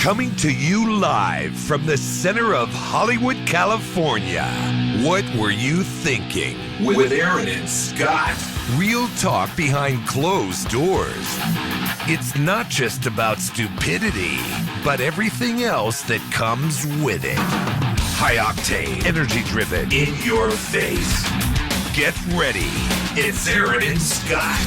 Coming to you live from the center of Hollywood, California. What were you thinking? With Aaron and Scott. Real talk behind closed doors. It's not just about stupidity, but everything else that comes with it. High octane, energy driven, in your face. Get ready. It's Aaron and Scott.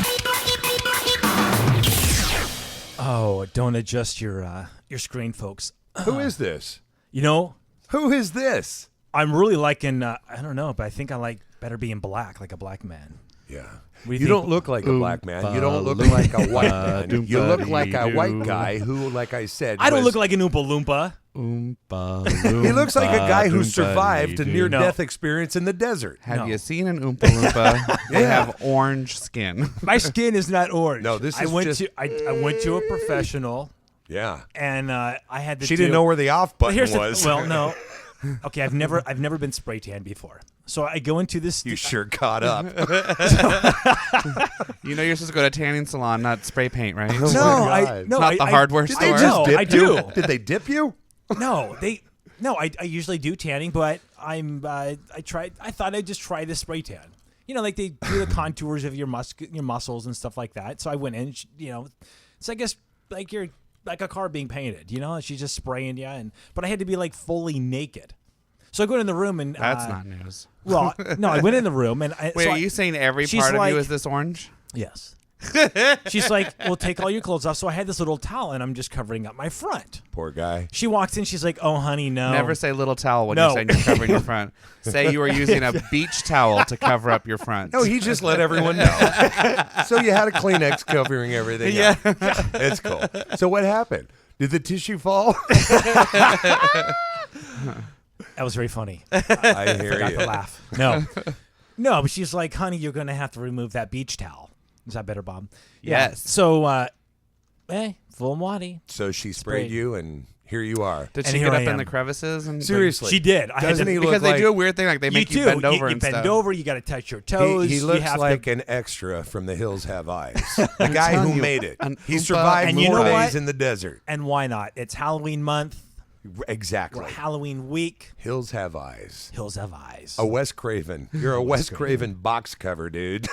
Oh, don't adjust your screen, folks. Who is this? You know, Who is this? I'm really liking, I don't know, but I think I like better being black, like a black man. Yeah. What do You think? don't look like a black man. You don't look like a white man. You look like a white guy who, like I said, I don't look like an Oompa Loompa. He looks like a guy who survived a near-death experience in the desert. Have you seen an Oompa Loompa? They have orange skin. My skin is not orange. No, this is I went to a professional. Yeah. And I had to She didn't know where the off button was. Well, no. Okay, I've never been spray tanned before. So I go into this. You sure caught up. You know you're supposed to go to a tanning salon, not spray paint, right? Oh No, Not the hardware Did store. they just dip I you? do. Did they dip you? No, I usually do tanning, but I thought I'd just try the spray tan. You know, like they do the contours of your muscles and stuff like that. So I went in, you know, it's I guess like you're like a car being painted, you know, she's just spraying you, but I had to be like fully naked. So I go in the room and That's not news. Well, no, I went in the room and Wait, are you saying every she's part of like- you is this orange? Yes. She's like, well, take all your clothes off. So I had this little towel and I'm just covering up my front. Poor guy. She walks in. She's like, oh, honey, no. Never say little towel when No. you're saying you're covering your front. Say you were using a beach towel to cover up your front. No, he just let everyone know. So you had a Kleenex covering everything. Yeah. It's cool. So what happened? Did the tissue fall? That was very funny. I hear Forgot you. to laugh. No, but she's like, honey, you're going to have to remove that beach towel. Is that better, Bob? Yeah. Yes. So, full Mwadi. So she sprayed you, and here you are. Did And she here get I up in am. the crevices? And Seriously. She did. I had Doesn't to, he Because look they like do a weird thing, like they make you do. bend over you and bend stuff. over. You got to touch your toes. He you looks have like to, an extra from The Hills Have Eyes. The guy telling who you, made it. an He Oompa survived And you know 4 what? days in the desert. And why not? It's Halloween month. Exactly. Or Halloween week. Hills Have Eyes. Hills have eyes. A Wes Craven. You're a Wes Craven box cover, dude.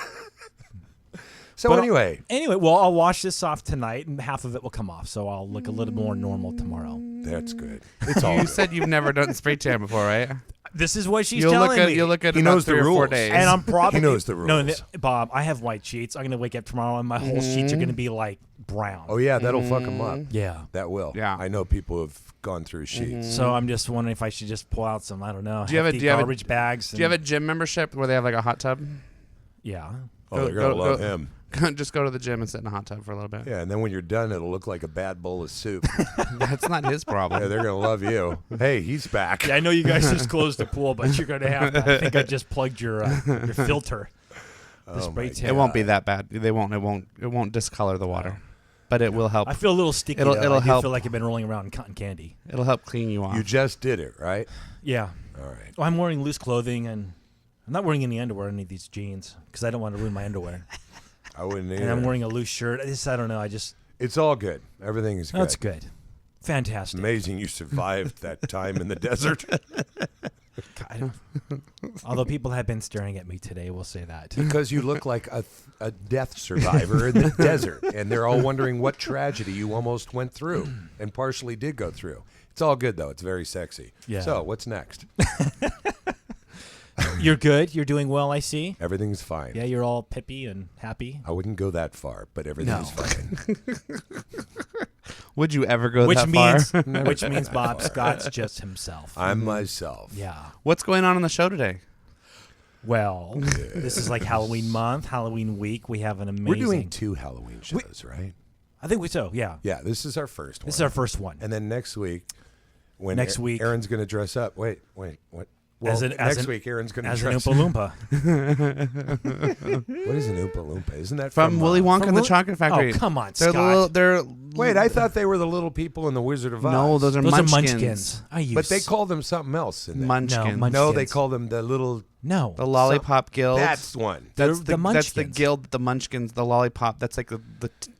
So But anyway, well, I'll wash this off tonight, and half of it will come off, so I'll look a little more normal tomorrow. that's good. It's all You good. said you've never done spray tan before, right? This is what she's You'll telling look at me. you'll look at He about knows the 3 or 4 rules. days. And I'm probably He knows the No, rules. Bob, I have white sheets. I'm gonna wake up tomorrow and my whole sheets are gonna be like brown. Oh yeah, that'll fuck him up. Yeah. That will. Yeah. I know people have gone through sheets. So I'm just wondering if I should just pull out some, I don't know, Do you have a- hefty do you have a- garbage bags. Do you have a gym membership where they have like a hot tub? Yeah. Oh, they're gonna love him. Just go to the gym and sit in a hot tub for a little bit. Yeah, and then when you're done, it'll look like a bad bowl of soup. That's not his problem. Yeah, they're gonna love you. Hey, he's back. Yeah, I know you guys just closed the pool, but you're gonna have to. I think I just plugged your filter. The spray tan. It won't be that bad. They won't. It won't discolor the water, but it will help. I feel a little sticky. It'll though. I do help. feel like I've been rolling around in cotton candy. It'll help clean you off. You just did it, right? Yeah. All right. Well, I'm wearing loose clothing and I'm not wearing any underwear, any of these jeans, because I don't want to ruin my underwear. I wouldn't either. And I'm wearing a loose shirt. I don't know. It's all good. Everything is good. That's good. Fantastic. Amazing you survived that time in the desert. God. Although people have been staring at me today, we'll say that. Because you look like a death survivor in the desert. And they're all wondering what tragedy you almost went through and partially did go through. It's all good, though. It's very sexy. Yeah. So what's next? You're good. You're doing well, I see. Everything's fine. Yeah, you're all pippy and happy. I wouldn't go that far, but everything's fine. Would you ever go Which that means, far? which means Bob Scott's just himself. I'm myself. Yeah. What's going on the show today? Well, this is like Halloween month, Halloween week. We have an amazing. We're doing 2 Halloween shows, right? I think so. Yeah. Yeah, this is our first one. This is our first one. And then next week, when Next week- Aaron's going to dress up. Wait, what? Well, next week, Aaron's going to as an dress Oompa Loompa. What is an Oompa Loompa? Isn't that From Willy Wonka and the Will- Chocolate Factory. Oh, come on, They're Scott. Wait, I thought they were the little people in the Wizard of Oz. No, those are Those munchkins. are munchkins. But they call them something else. In there. Munchkins. No, No, they Munchkins. call them the little. No. The Lollipop Guild. That's one. That's The that's the Munchkins. guild. The Munchkins. The Lollipop. That's like the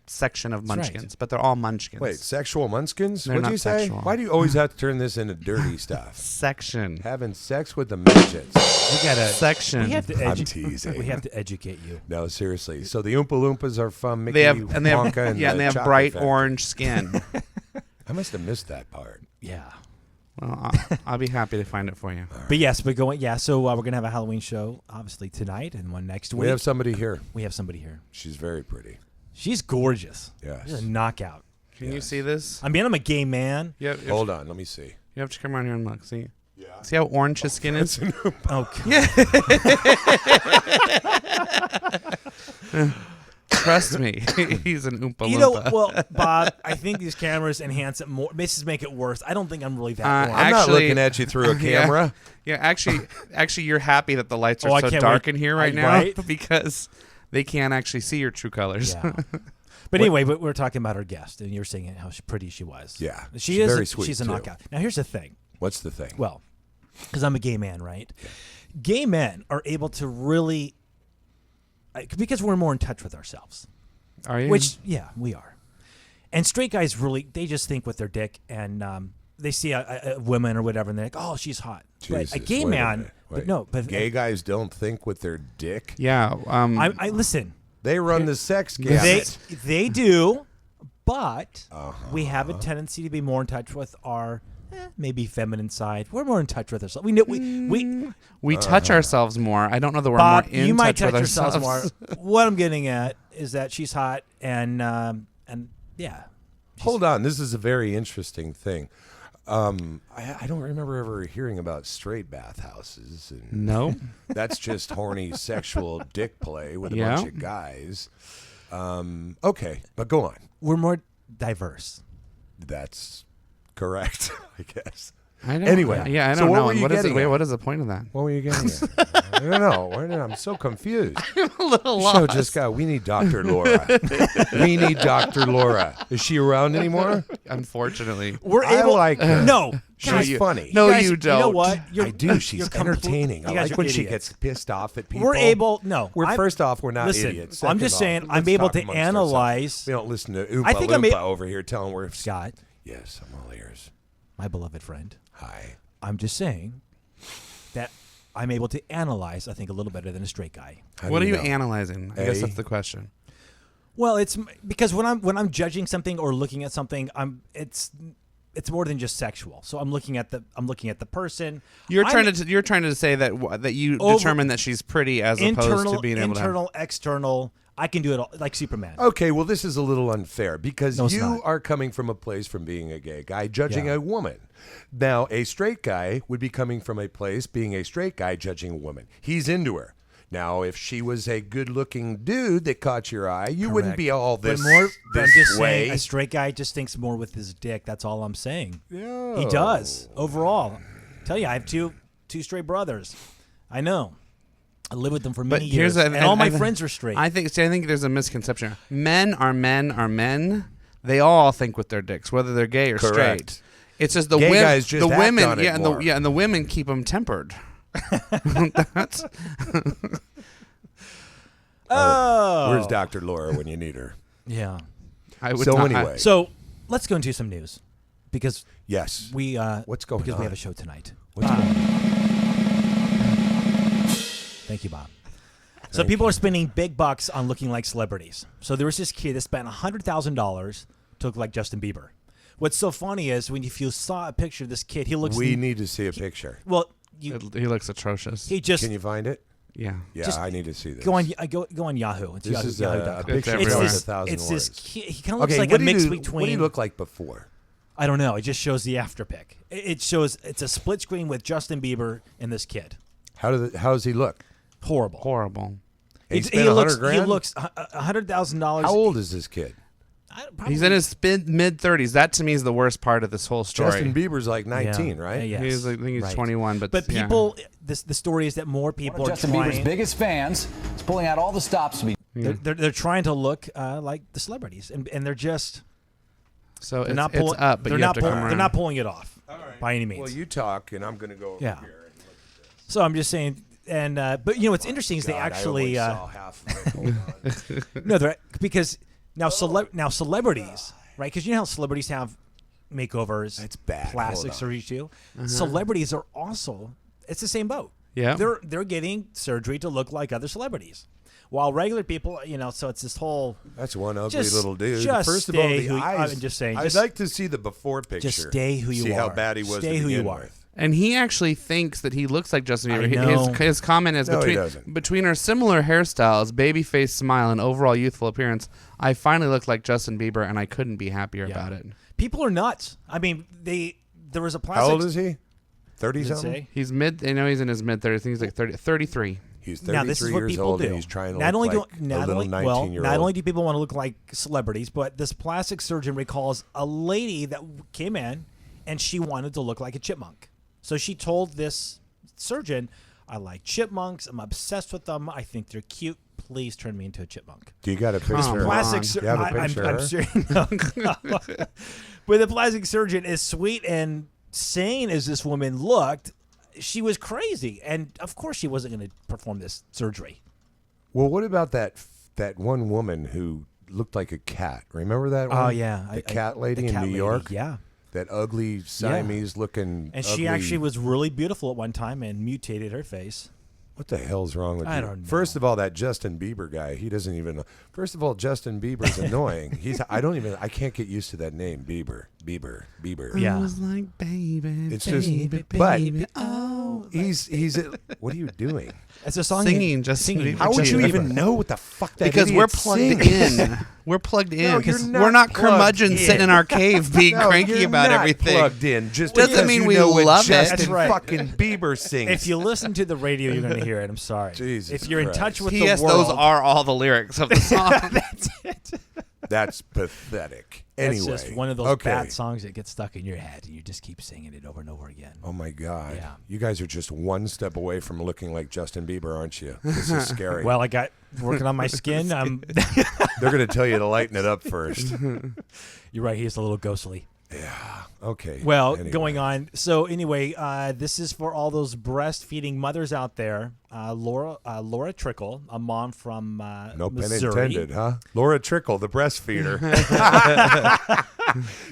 section of right. munchkins, but they're all munchkins. Wait, sexual munchkins? They're What'd not you say? sexual. Why do you always have to turn this into dirty stuff? Section. Having sex with the midgets. We gotta. Section. We have to I'm teasing. We have to educate you. No, seriously. So the Oompa Loompas are from Mickey They have and they have Wonka and yeah, and the they have Chocolate bright Factory. orange skin. I must have missed that part. Yeah. Well, I'll be happy to find it for you. But yes, we're going. Yeah, so we're gonna have a Halloween show, obviously tonight and one next week. We have somebody here. We have somebody here. She's very pretty. She's gorgeous. Yes. She's a knockout. Can you see this? I mean, I'm a gay man. Yeah. Hold on, let me see. You have to come around here and look. See? Yeah. See how orange his skin is? Oh, Trust me, he's an Oompa Loompa. you know, well, Bob, I think these cameras enhance it more. Just make it worse. I don't think I'm really that orange. I'm not Actually- looking at you through a camera. Yeah, actually, you're happy that the lights Oh, I are so can't dark wait. in here right now Right? because they can't actually see your true colors. Yeah. But anyway, but we're talking about our guest, and you're saying how pretty she was. Yeah, she she's is. very sweet, She's a too. knockout. Now, here's the thing. What's the thing? Well, because I'm a gay man, right? Gay men are able to really, because we're more in touch with ourselves. Are you? Which, yeah, we are. And straight guys really, they just think with their dick, and they see a woman or whatever, and they're like, oh, she's hot. Jesus, but a gay wait man, minute, but wait. no, but Gay guys don't think with their dick. Yeah. I listen. They run the sex They gamut. they do, but we have a tendency to be more in touch with our maybe feminine side. We're more in touch with ourselves. We know we touch ourselves more. I don't know that we're Bob, more in you might touch touch with yourselves ourselves. more. What I'm getting at is that she's hot, and yeah. Hold on, this is a very interesting thing. I don't remember ever hearing about straight bathhouses. And No. that's just horny sexual dick play with a Yeah. bunch of guys. Okay, but go on. We're more diverse. That's correct, I guess. I don't, Anyway, yeah, I so don't what know. were And you what is it? getting Wait, at? what is the point of that? What were you getting at? I don't know. I'm so confused. a little The show just got. We need Dr. Laura. We need Dr. Laura. Is she around anymore? Unfortunately. We're I able. like her. No, She's you- funny. No, guys, you don't. You know what? I do. She's entertaining. You I guys like are when she idiots. gets pissed off at people. We're able. No, We're I'm- first off, we're not listen, idiots. I'm Second just off, saying, let's I'm able talk to amongst analyze. ourselves. We don't listen to Oompa I think I'm Loompa a- over here telling we're Scott, Yes, I'm all ears. my beloved friend. Hi. I'm just saying that I'm able to analyze, I think, a little better than a straight guy. How What do are you know? analyzing? I guess A? that's the question. Well, it's because when I'm judging something or looking at something, it's more than just sexual. So I'm looking at the person. You're I'm trying to say that that you Over- determine that she's pretty as opposed internal, to being able to. internal, external. I can do it all, like Superman. Okay, well, this is a little unfair because No, it's you not. are coming from a place from being a gay guy judging Yeah. a woman. Now, a straight guy would be coming from a place being a straight guy judging a woman. He's into her. Now, if she was a good-looking dude that caught your eye, you wouldn't Correct. be all But this, more, this I'm just way. saying, a straight guy just thinks more with his dick. That's all I'm saying. Yeah. He does overall. Tell you, I have two straight brothers. I know. I lived with them for many years, and all my friends are straight. I think there's a misconception. Men are men. They all think with their dicks, whether they're gay or Correct. straight. It's just the Gay women. guys just the act women, on it yeah, more. and the women keep them tempered. That's oh, Where's Dr. Laura when you need her? yeah. I would So not, anyway. So let's go into some news because Yes. we What's going because on? we have a show tonight. What's going on? Thank you, Bob. So people are spending big bucks on looking like celebrities. So there was this kid that spent $100,000 to look like Justin Bieber. What's so funny is if you saw a picture of this kid, he looks. We need to see a picture. Well, he looks atrocious. he just Can you find it? Yeah. Yeah, Just I need to see this. go on Yahoo. It's This Yahoo, is Yahoo.com. a picture It's of this- 1,000 It's words. this kid. He kind of looks Okay, like what a do you mix do- between. What do you look like before? I don't know. It just shows the after pic. It shows it's a split screen with Justin Bieber and this kid. How does he look? Horrible. Horrible. He spent $100,000? He looks $100,000. How old is this kid? He's in his mid 30s. That to me is the worst part of this whole story. Justin Bieber's like 19, right? Yes. He's, I think he's Right. 21, but yeah. people, the story is that more people are Justin trying. Bieber's biggest fans is pulling out all the stops to be. They're trying to look like the celebrities, and they're just So they're it's, not it's pulling. up, but they're you have not to come they're around. not pulling it off by any means. Well, you talk, and I'm going to go over Yeah. here. And look at this. So I'm just saying, but what's interesting is they God, actually I only saw half. Hold on. no, they're because Now, celebrities, right? Because you know how celebrities have makeovers. That's bad. Plastic Hold on. surgery too. Celebrities are also. It's the same boat. Yeah. They're getting surgery to look like other celebrities, while regular people, so it's this whole. That's one ugly Just- little dude. just First of all, stay the who- eyes. I'm just saying, I'd just- like to see the before picture. Just stay who you see are. how bad he was. Stay to who you begin are. with. And he actually thinks that he looks like Justin I Bieber. know. His comment is No, he doesn't. between our similar hairstyles, baby face smile, and overall youthful appearance, I finally look like Justin Bieber, and I couldn't be happier Yeah. about it. People are nuts. I mean, there was a How plastic. old is he? 30 Does it something. say? He's he's in his mid 30s. I think he's like 33. He's 33 Now this is what years people old, do. and he's trying to not look only like do, not a little only, 19-year-old. not only do people want to look like celebrities, but this plastic surgeon recalls a lady that came in, and she wanted to look like a chipmunk. So she told this surgeon, "I like chipmunks. I'm obsessed with them. I think they're cute. Please turn me into a chipmunk." Do you got a picture? Come on. Plastic You have a I'm picture of her? serious. No. But the plastic surgeon, as sweet and sane as this woman looked, she was crazy, and of course she wasn't going to perform this surgery. Well, what about that one woman who looked like a cat? Remember that one? Oh yeah, the cat lady the in cat New lady, York. Yeah, That ugly Siamese looking. and she ugly- actually was really beautiful at one time and mutated her face. What the hell's wrong with you? I don't know. First of all, that Justin Bieber guy, he doesn't even know. First of all, Justin Bieber's annoying. I can't get used to that name, Bieber. Yeah. I was like, baby, It's baby, just, baby, but oh. what are you doing? It's a song Singing, just singing. How would Justin you Bieber. even know what the fuck that Because idiot we're plugged sings? in. We're plugged in. No, because you're we're not not plugged curmudgeons in. sitting in our cave being No, cranky you're about not everything. Plugged in. Just Doesn't because mean you we know what love it. Justin That's right. fucking Bieber sings. If you listen to the radio, you're going to hear it. I'm sorry. Jesus if you're in Christ. touch with the P.S. world, Those are all the lyrics of the song. that's it. That's pathetic. That's Anyway, just one of those okay. bad songs that gets stuck in your head, and you just keep singing it over and over again. Oh my God! Yeah. You guys are just one step away from looking like Justin Bieber, aren't you? This is scary. Well, I got working on my skin. They're going to tell you to lighten it up first. You're right. He's a little ghostly. Okay. Well, Anyway. going on. So anyway, this is for all those breastfeeding mothers out there. Laura Trickle, a mom from No pun Missouri. intended, huh? Laura Trickle, the breastfeeder.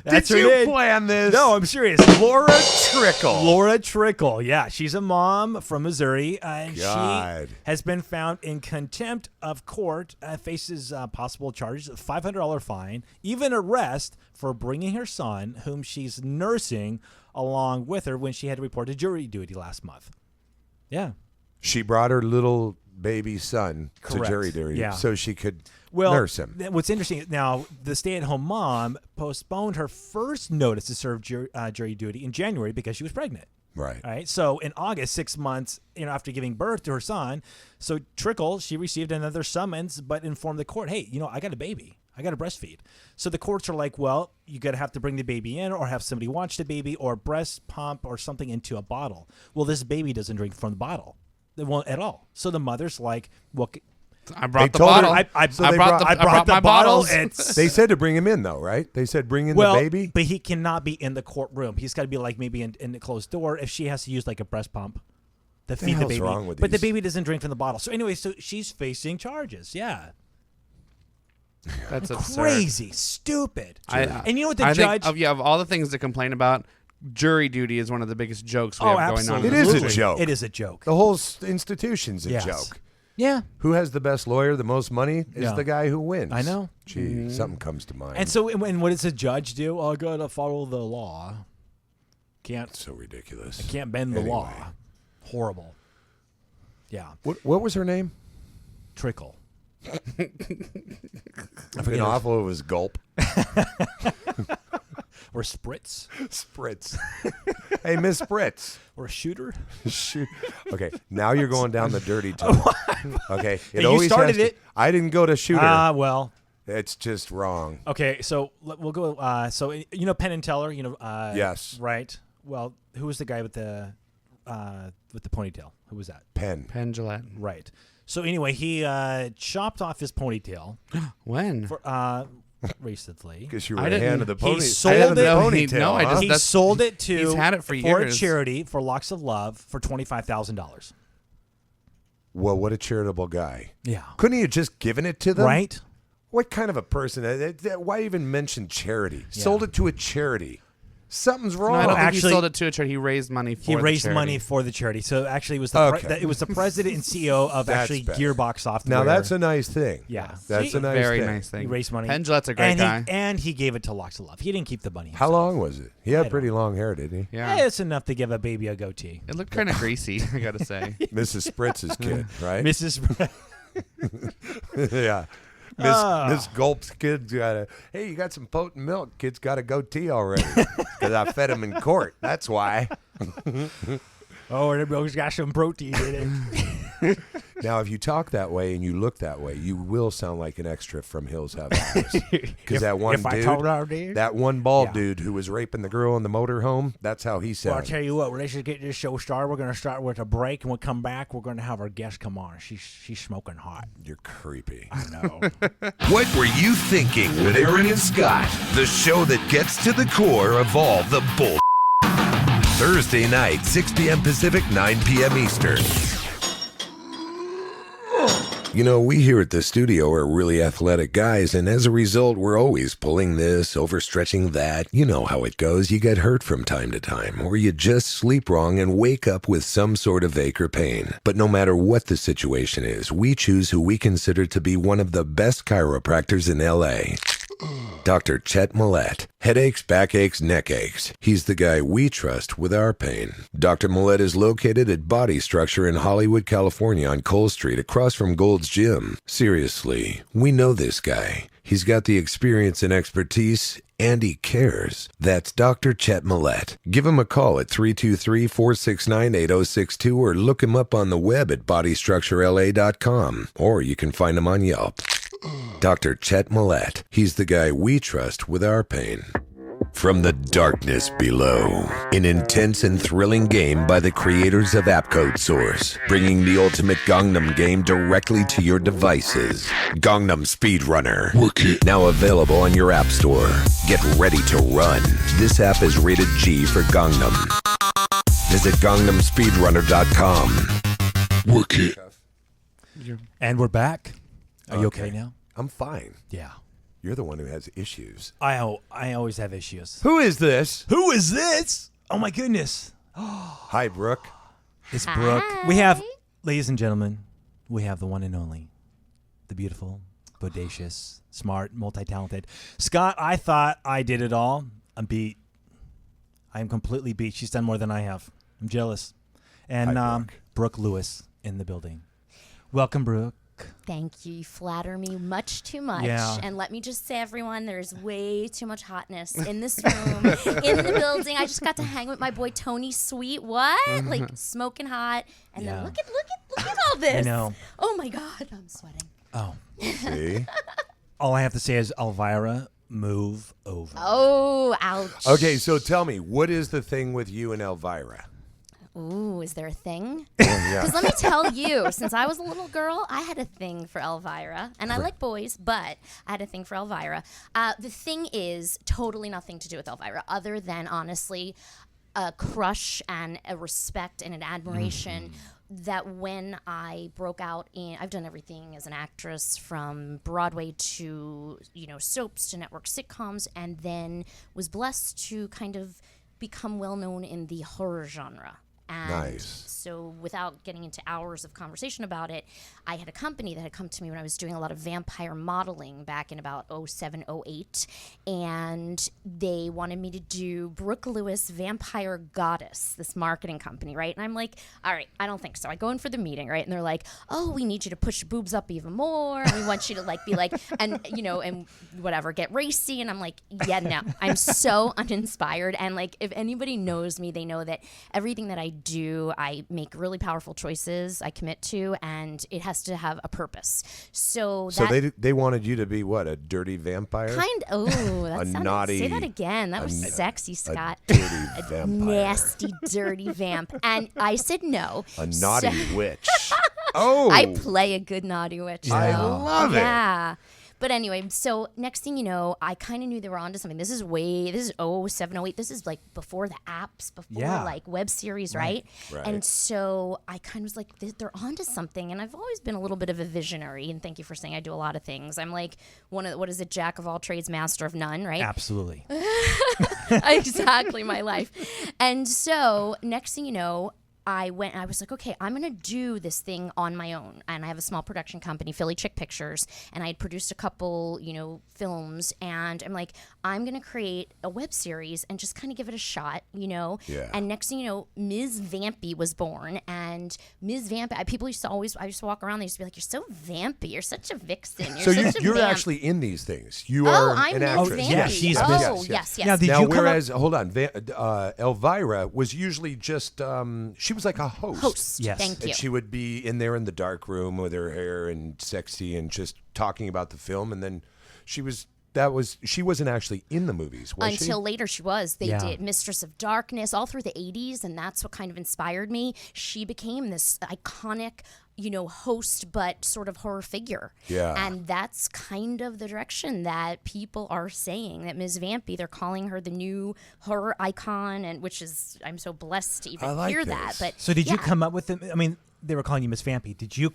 That's Did her you name. plan this? No, I'm serious. Laura Trickle. Laura Trickle, yeah, she's a mom from Missouri, and God. she has been found in contempt of court. Faces possible charges, a $500 fine, even arrest for bringing her son, whom she's nursing, along with her when she had to report to jury duty last month. Yeah. She brought her little baby son to Correct. jury duty Yeah. so she could Well, nurse him. What's interesting now, the stay-at-home mom postponed her first notice to serve jury duty in January because she was pregnant. Right. All right. So in August, 6 months, after giving birth to her son, so Trickle, she received another summons, but informed the court, hey, I got a baby. I got to breastfeed. So the courts are like, well, you got to have to bring the baby in or have somebody watch the baby or breast pump or something into a bottle. Well, this baby doesn't drink from the bottle. They won't at all. So the mother's like, well, I brought the told her- bottle. I So they brought my the bottle. bottles. It's They said to bring him in, though, right? They said bring in well, the baby. but he cannot be in the courtroom. He's got to be like maybe in the closed door if she has to use like a breast pump to feed the hell's baby. wrong with but the these? baby doesn't drink from the bottle. So anyway, so she's facing charges. Yeah, That's absurd. crazy, stupid. And you know what the I judge? think of all the things to complain about, jury duty is one of the biggest jokes we Oh, have going on. absolutely. It is a Absolutely. joke. It is a joke. The whole institution's a Yes. joke. Yeah. Who has the best lawyer, the most money, is Yeah. the guy who wins. I know. Gee, something comes to mind. And so, and what does the judge do? Oh, I gotta follow the law. Can't so ridiculous. can't bend the law. Anyway. Horrible. Yeah. What was her name? Trickle. I've been awful. It was Gulp. Or spritz. Spritz. Hey, Miss Spritz. Or a shooter. Shoot. Okay, now you're going down the dirty tunnel. Okay, Hey, you started has to- it. I didn't go to shooter. Well. It's just wrong. Okay, so we'll go. So Penn and Teller. Yes. Right. Well, who was the guy with the ponytail? Who was that? Penn. Penn Gillette. Right. So anyway, he chopped off his ponytail When? for recently. Because you were I a didn't- hand of the he pony. sold hand of the it- No, ponytail. no, I huh? just- He that's- sold it to he's had it for a years. charity for Locks of Love for $25,000. Well, what a charitable guy. Yeah. Couldn't he have just given it to them? Right. What kind of a person? Why even mention charity? Sold it to a charity. Something's wrong. No, I don't think actually- he sold it to a charity. He raised money for He the raised charity. money for the charity. So actually, it was the Okay. it was the president and CEO of That's actually better. Gearbox Software. Now that's a nice thing. Yeah. That's a nice Very thing. nice thing. He raised money. Penn Jillette's a great and guy. and he gave it to Locks of Love. He didn't keep the money. How himself. long was it? He I had don't pretty long hair, didn't he? Yeah. It's enough to give a baby a goatee. It looked kind of greasy, I gotta say. Mrs. Spritz's kid, right? Mrs. Yeah. Miss Gulp's kid's got a, hey, you got some potent milk. Kid's got a goatee already. Because I fed him in court. That's why. Oh, the milk's got some protein in it. Now, if you talk that way and you look that way, you will sound like an extra from Hills Have Eyes. Because that one if I told her, dude. that one bald Yeah. dude who was raping the girl in the motorhome, that's how he Well, I'll sounds. tell you what. Let's just get this show started. We're going to start with a break, and we'll come back. We're going to have our guest come on. She's smoking hot. You're creepy. I know. What were you thinking with Aaron and Scott? The show that gets to the core of all the bull. Thursday night, 6 p.m. Pacific, 9 p.m. Eastern. You know, we here at the studio are really athletic guys, and as a result, we're always pulling this, overstretching that. You know how it goes. You get hurt from time to time, or you just sleep wrong and wake up with some sort of ache or pain. But no matter what the situation is, we choose who we consider to be one of the best chiropractors in L.A., Dr. Chet Millett. Headaches, backaches, neck aches. He's the guy we trust with our pain. Dr. Millett is located at Body Structure in Hollywood, California on Cole Street across from Gold's Gym. Seriously, we know this guy. He's got the experience and expertise, and he cares. That's Dr. Chet Millett. Give him a call at 323-469-8062 or look him up on the web at bodystructurela.com, or you can find him on Yelp. Dr. Chet Millett. He's the guy we trust with our pain. From the darkness below, an intense and thrilling game by the creators of App Code Source, bringing the ultimate Gangnam game directly to your devices. Gangnam Speedrunner. Now available on your app store. Get ready to run. This app is rated G for Gangnam. Visit GangnamSpeedrunner.com. Work it. And we're back. Are you okay now? I'm fine. Yeah. You're the one who has issues. I always have issues. Who is this? Who is this? Oh, my goodness. Hi, Brooke. It's Brooke. We have, ladies and gentlemen, we have the one and only, the beautiful, bodacious, smart, multi-talented. Scott, I thought I did it all. I'm beat. I am completely beat. She's done more than I have. I'm jealous. And Hi, Brooke. Brooke Lewis in the building. Welcome, Brooke. Thank you. You flatter me much too much. Yeah. And let me just say, everyone, there's way too much hotness in this room, in the building. I just got to hang with my boy Tony Sweet. What? Like smoking hot. And Yeah. then look at all this. I know. Oh my God, I'm sweating. Oh. See? All I have to say is, Elvira, move over. Oh, ouch. Okay, so tell me, what is the thing with you and Elvira? Ooh, is there a thing? Yeah. Because let me tell you, since I was a little girl, I had a thing for Elvira. And I like boys, but I had a thing for Elvira. The thing is totally nothing to do with Elvira, other than, honestly, a crush and a respect and an admiration that when I broke out in, I've done everything as an actress from Broadway to, soaps to network sitcoms, and then was blessed to kind of become well known in the horror genre. And Nice. so without getting into hours of conversation about it, I had a company that had come to me when I was doing a lot of vampire modeling back in about 07, 08. And they wanted me to do Brooke Lewis Vampire Goddess, this marketing company, right? And I'm like, all right, I don't think so. I go in for the meeting, right? And they're like, oh, we need you to push your boobs up even more. And we want you to be like, and whatever, get racy. And I'm like, yeah, no, I'm so uninspired. And if anybody knows me, they know that everything that I do, I make really powerful choices I commit to, and it has to have a purpose. So they wanted you to be what, a dirty vampire? Naughty. Say that again. That was sexy, Scott. A dirty vampire. Nasty, dirty vamp. And I said no. A naughty witch. Oh, I play a good naughty witch. I though. love it. Yeah. But anyway, so next thing you know, I kind of knew they were onto something. This is 07, 08. This is like before the apps, before Yeah. like web series, right? Right. And so I kind of was like, they're onto something. And I've always been a little bit of a visionary. And thank you for saying I do a lot of things. I'm like what is it? Jack of all trades, master of none, right? Absolutely. Exactly my life. And so next thing you know, I was like, okay, I'm going to do this thing on my own. And I have a small production company, Philly Chick Pictures, and I had produced a couple, films. And I'm like, I'm going to create a web series and just kind of give it a shot, Yeah. And next thing you know, Ms. Vampy was born. And Ms. Vampy, I used to walk around, they used to be like, you're so vampy. You're such a vixen. So such a you're vamp." actually in these things. You are I'm an Ms. actress. Vampy. Yeah, she's Oh, Ms. yes. Now, did Now, you come up- whereas, hold on, Elvira was usually just, she was like a host. Host. Yes. Thank you. And she would be in there in the dark room with her hair and sexy and just talking about the film. And then she wasn't actually in the movies, was she? Until later she was. They Yeah. did Mistress of Darkness all through the 80s, and that's what kind of inspired me. She became this iconic, host, but sort of horror figure. Yeah. And that's kind of the direction that people are saying that Ms. Vampy, they're calling her the new horror icon, and which is, I'm so blessed to even I like hear this. that. But So did you yeah. come up with them? I mean, they were calling you Miss Vampy. Did you?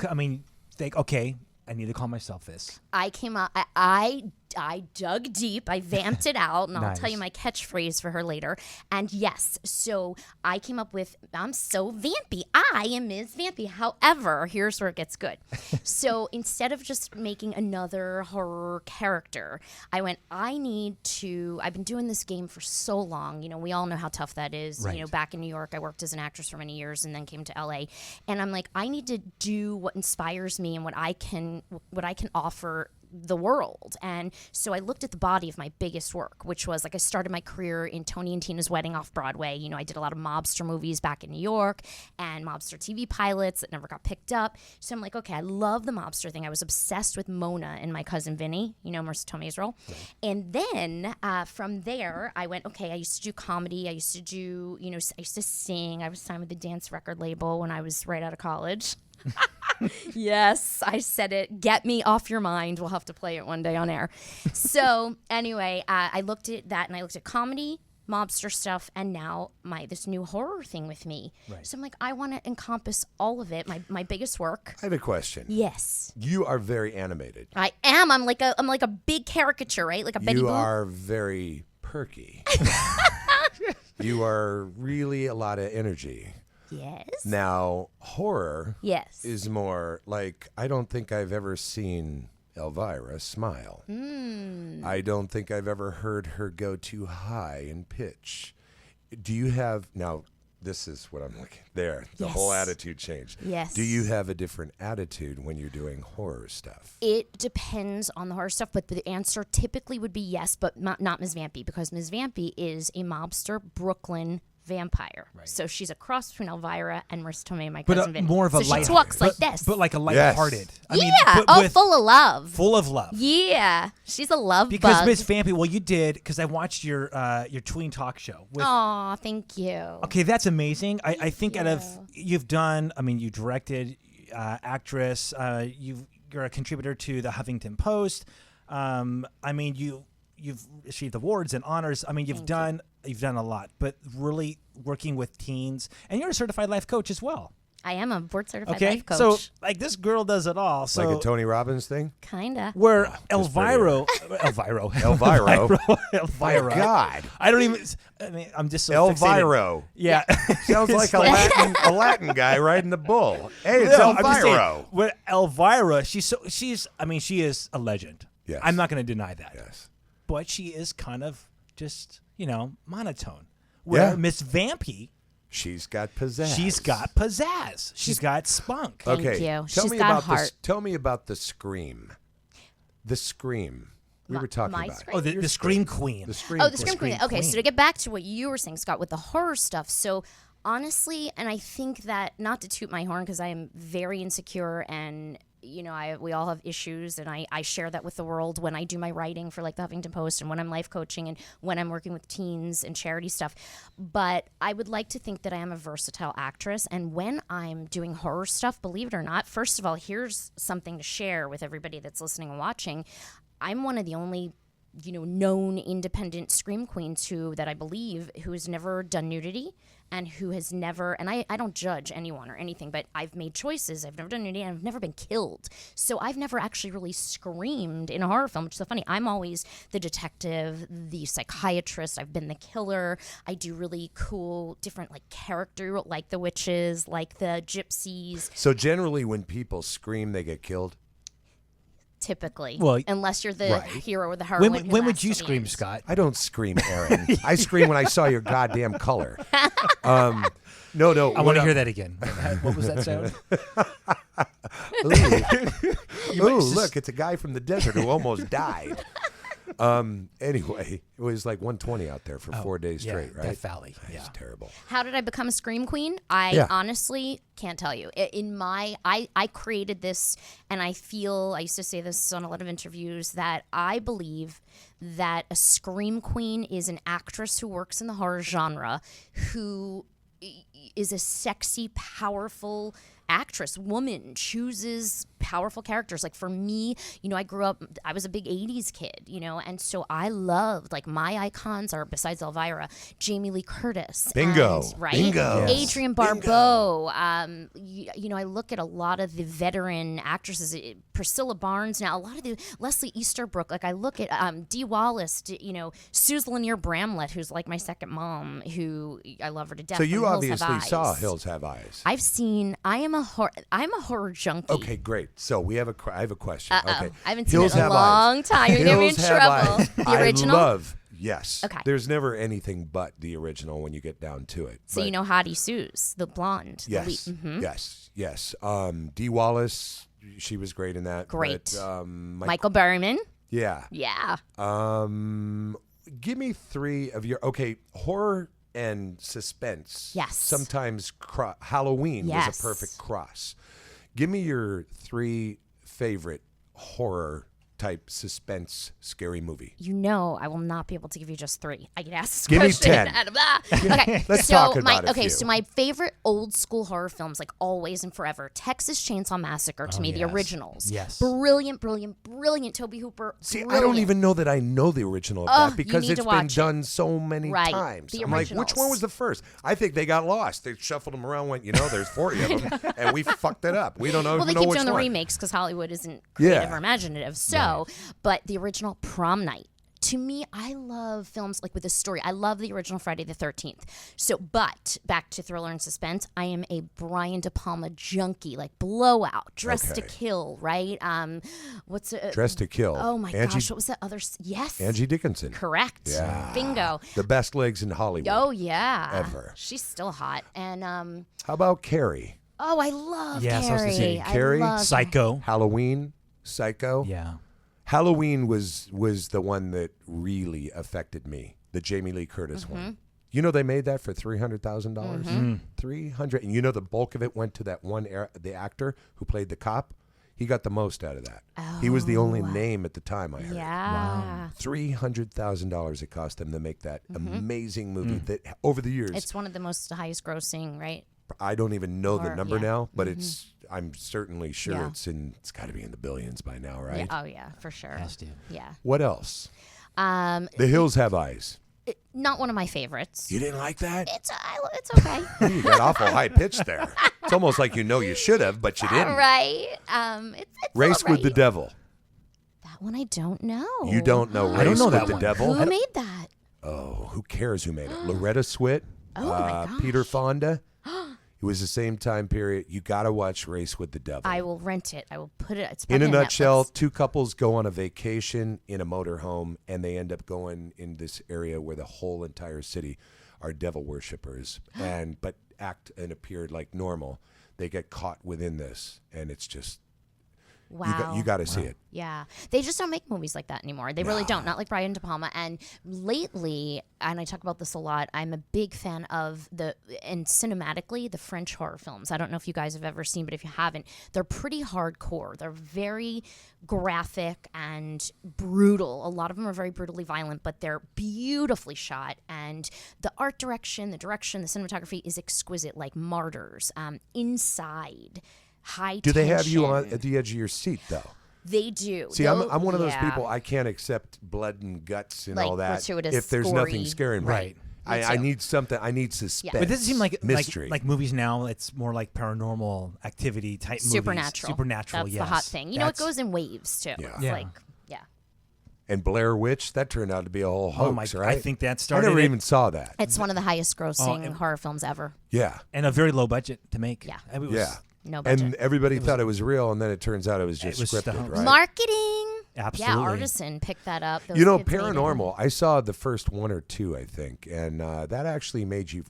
Think, okay, I need to call myself this. I came up, I dug deep, I vamped it out, and I'll tell you my catchphrase for her later. And yes, so I came up with, I'm so vampy. I am Ms. Vampy. However, here's where it gets good. So instead of just making another horror character, I went, I've been doing this game for so long. We all know how tough that is. Right. Back in New York, I worked as an actress for many years and then came to LA. And I'm like, I need to do what inspires me and what I can offer the world. And so I looked at the body of my biggest work, which was I started my career in Tony and Tina's Wedding off Broadway. I did a lot of mobster movies back in New York and mobster TV pilots that never got picked up. So I'm like, okay, I love the mobster thing. I was obsessed with Mona and My Cousin Vinny, Marissa Tomei's role. Right. And then from there, I went, okay, I used to do comedy. I used to do, I used to sing. I was signed with the dance record label when I was right out of college. Yes, I said it. Get me off your mind. We'll have to play it one day on air. So anyway, I looked at that and I looked at comedy, mobster stuff, and now this new horror thing with me. Right. So I'm like, I want to encompass all of it. My biggest work. I have a question. Yes, You are very animated. I am. I'm like a big caricature, right? Like a Betty You Boop. are very perky. You are really a lot of energy. Yes. Now, horror Yes. is more like, I don't think I've ever seen Elvira smile. I don't think I've ever heard her go too high in pitch. Do you have, now this is what I'm looking, there, the whole Yes. attitude changed. Yes. Do you have a different attitude when you're doing horror stuff? It depends on the horror stuff, but the answer typically would be yes, but not Ms. Vampy, because Ms. Vampy is a mobster Brooklyn vampire. Right. So she's a cross between Elvira and Marissa Tomei, My Cousin Vinny. more of a so light. she talks like but, this. but like a lighthearted. I mean, yeah. but Full of love. full of love. Yeah. She's a love Because bug. Miss Vampy, well, you did because I watched your tween talk show. Aw, thank you. Okay, that's amazing. I think out of you've done. I mean, you directed, actress. You're a contributor to the Huffington Post. I mean, you've received awards and honors. I mean, you've done a lot. But really working with teens, and you're a certified life coach as well. I am a board certified Okay, life coach. so like this girl does it all. So Like a Tony Robbins thing? Kinda. where Elvira. Elvira. God. I don't even. I mean, I'm just so fixated. Elvira. Yeah. Sounds like a Latin guy riding the bull. Hey, it's No, I'm just saying, Elvira. with Elvira, she is a legend. Yes. I'm not going to deny that. Yes. But she is kind of just, monotone. Where Yeah. Miss Vampy, She's got pizzazz. she's got pizzazz. She's got spunk. Thank Okay. you. Tell She's me got about heart. Tell me about the scream. The scream. We were talking my about. scream? Oh, the Scream Queen. The scream. Oh, the Scream Queen. Okay, Queen. so to get back to what you were saying, Scott, with the horror stuff. So honestly, and I think that, not to toot my horn, because I am very insecure and we all have issues, and I share that with the world when I do my writing for like the Huffington Post and when I'm life coaching and when I'm working with teens and charity stuff. But I would like to think that I am a versatile actress, and when I'm doing horror stuff, believe it or not, first of all, here's something to share with everybody that's listening and watching. I'm one of the only known independent scream queens who has never done nudity and who has never, and I don't judge anyone or anything, but I've made choices. I've never done nudity and I've never been killed. So I've never actually really screamed in a horror film, which is so funny. I'm always the detective, the psychiatrist. I've been the killer. I do really cool, different like character, like the witches, like the gypsies. So generally when people scream, they get killed? Typically, Well, unless you're the right. hero or the heroine. When, who when would lasts you till the scream, end. Scott? I don't scream, Aaron. I scream when I saw your goddamn color. No. I want to hear that again. What was that sound? Ooh, look, it's a guy from the desert who almost died. Anyway, it was like 120 out there for 4 days yeah, straight, right? Death Valley. Yeah. It's terrible. How did I become a scream queen? I honestly can't tell you. I created this, and I used to say this on a lot of interviews, that I believe that a scream queen is an actress who works in the horror genre who is a sexy, powerful actress, woman, chooses powerful characters. Like for me, I was a big 80s kid, and so I loved, like, my icons are, besides Elvira, Jamie Lee Curtis. Bingo. Right? Bingo. Adrienne Barbeau. I look at a lot of the veteran actresses, Priscilla Barnes now, a lot of the Leslie Easterbrook. Like I look at Dee Wallace, Suze Lanier Bramlett, who's like my second mom, who I love her to death. So you from Hills Have obviously saw Eyes. Hills Have Eyes. I'm a horror junkie. Okay, great. So I have a question. Okay. I haven't seen Hills it in a Have long Eyes. time. You're gonna be in Hills Have trouble. Eyes. The original? I love, yes. Okay. There's never anything but the original when you get down to it. So But you know Hattie Suze, the blonde. the Yes, lead. yes. Dee Wallace, she was great in that. Great. But, Michael Berryman. Yeah. Yeah. Give me three of your horror and suspense. Yes. Sometimes Halloween was Yes. a perfect cross. Give me your three favorite horror type suspense scary movie. I will not be able to give you just three. I get asked this Give me question. 10. Okay, Let's so talk about a few. so my favorite old school horror films, like always and forever, Texas Chainsaw Massacre to me, the yes. originals. Yes. Brilliant. Toby Hooper. See, brilliant. I don't even know that I know the original of Oh, that because you need it's to been watch it. done so many Right, times. the I'm like, which one originals. was the first? I think they got lost. They shuffled them around, went, there's 40 of them, and we fucked it up. We don't know. Well, they know keep which doing the one. remakes because Hollywood isn't creative Yeah. or imaginative. So, but the original Prom Night. To me, I love films like with a story. I love the original Friday the 13th. So, but back to thriller and suspense, I am a Brian De Palma junkie, like Blowout, Dressed to Okay. Kill, right? What's it? Dressed to Kill. Oh my Angie, gosh, what was that other? Yes. Angie Dickinson. Correct. Yeah. Bingo. The best legs in Hollywood. Oh yeah. Ever. She's still hot. And How about Carrie? oh, I love Yes, I was Carrie. gonna say, Carrie, I love Psycho. Halloween, Psycho. Yeah. Halloween was the one that really affected me. The Jamie Lee Curtis Mm-hmm. one. They made that for $300,000. $300, and the bulk of it went to that one the actor who played the cop. He got the most out of that. He was the only name at the time I heard. Yeah. $300,000 it cost them to make that amazing movie that over the years It's one of the most highest grossing, right? I don't even know the Or- number yeah. now, but I'm certainly sure Yeah. it's got to be in the billions by now, right? Yeah. Oh yeah, for sure. Yes, dude. Yeah. What else? Um, The Hills Have Eyes. not one of my favorites. You didn't like that? It's okay. You got awful high pitch there. It's almost like you should have, but you didn't. All right. It's Race all with the right. Devil. That one I don't know. You don't know Race I don't know with that the one. Devil? Who made that? Oh, who cares who made it? Loretta Swit. Oh, my gosh. Peter Fonda. It was the same time period. You got to watch Race with the Devil. I will rent it. I will put it. It's In a probably on nutshell, Netflix. two couples go on a vacation in a motorhome, and they end up going in this area where the whole entire city are devil worshippers, but act and appear like normal. They get caught within this, and it's just Wow. you got to see it. Yeah. They just don't make movies like that anymore. They really don't. Not like Brian De Palma. And lately, and I talk about this a lot, I'm a big fan of and cinematically, the French horror films. I don't know if you guys have ever seen, but if you haven't, they're pretty hardcore. They're very graphic and brutal. A lot of them are very brutally violent, but they're beautifully shot. And the art direction, the cinematography is exquisite, like Martyrs. Inside. High Do they have you tension. on at the edge of your seat though? They do. See, They'll- I'm one of those yeah. people. I can't accept blood and guts and Like all that gratuitous, if there's gory. nothing scaring me. Right. I too. need something. I need suspense. But it doesn't seem like mystery. like movies now. It's more like paranormal activity type movies. Supernatural. Supernatural. That's yes. the hot thing. You know, it That's- goes in waves too. Yeah. It's Yeah. like, yeah. And Blair Witch, that turned out to be a whole hoax, Oh my! right? I think that I started never it, even saw that. It's one of the highest grossing it- horror films ever. Yeah. and a very low budget to make. Yeah. I mean, it was, Yeah. No budget. And everybody thought it was real, and then it turns out it was just was just a scripted, hoax. right? Marketing. Absolutely. Yeah, Artisan picked that up. Those You know, kids made it. Paranormal, I saw the first one or two, I think, and that actually made you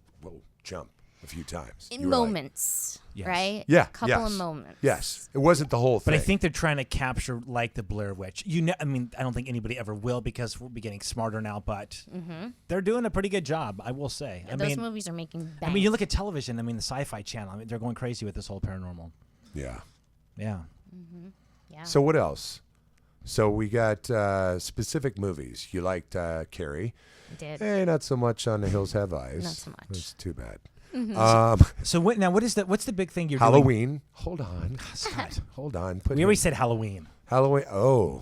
jump a few times. In You were like, moments, Yes. right? yeah. Couple yes. of moments. Yes. It wasn't the whole thing. But I think they're trying to capture like the Blair Witch. I mean, I don't think anybody ever will because we'll be getting smarter now. But they're doing a pretty good job, I will say. I Those mean, movies are making bank. I mean, you look at television. I mean, the Sci-Fi Channel. I mean, they're going crazy with this whole paranormal. Yeah. Yeah. yeah. So what else? So we got specific movies. You liked Carrie. I did. Not so much on The Hills Have Eyes. Not so much. That's too bad. So what's the big thing you're Halloween. Hold on. doing? Scott, Hold on. Put we always said Halloween. Halloween. Oh,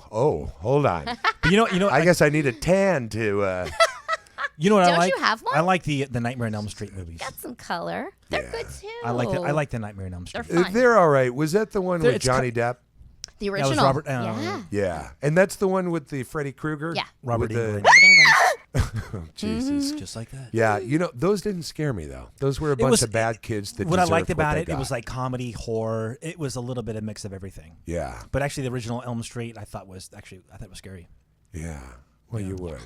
hold on. But you know, I guess I need a tan to. you know what I Don't like? you have one? I like the Nightmare on Elm Street movies. Got some color. They're Yeah. good too. I like the Nightmare on Elm Street. They're fun. They're all right. Was that the one with It's Johnny Depp? The was original. Robert- yeah. Yeah, and that's the one with the Freddy Krueger. Yeah. Robert with the- Englund. Robert Englund. Jesus. Just like that. Yeah, those didn't scare me though. Those were a bunch was- of bad kids that. What I deserved liked about they it, it was got. like comedy, horror. It was a little bit of mix of everything. Yeah, But actually, the original Elm Street, I thought was scary. yeah. Well, you would.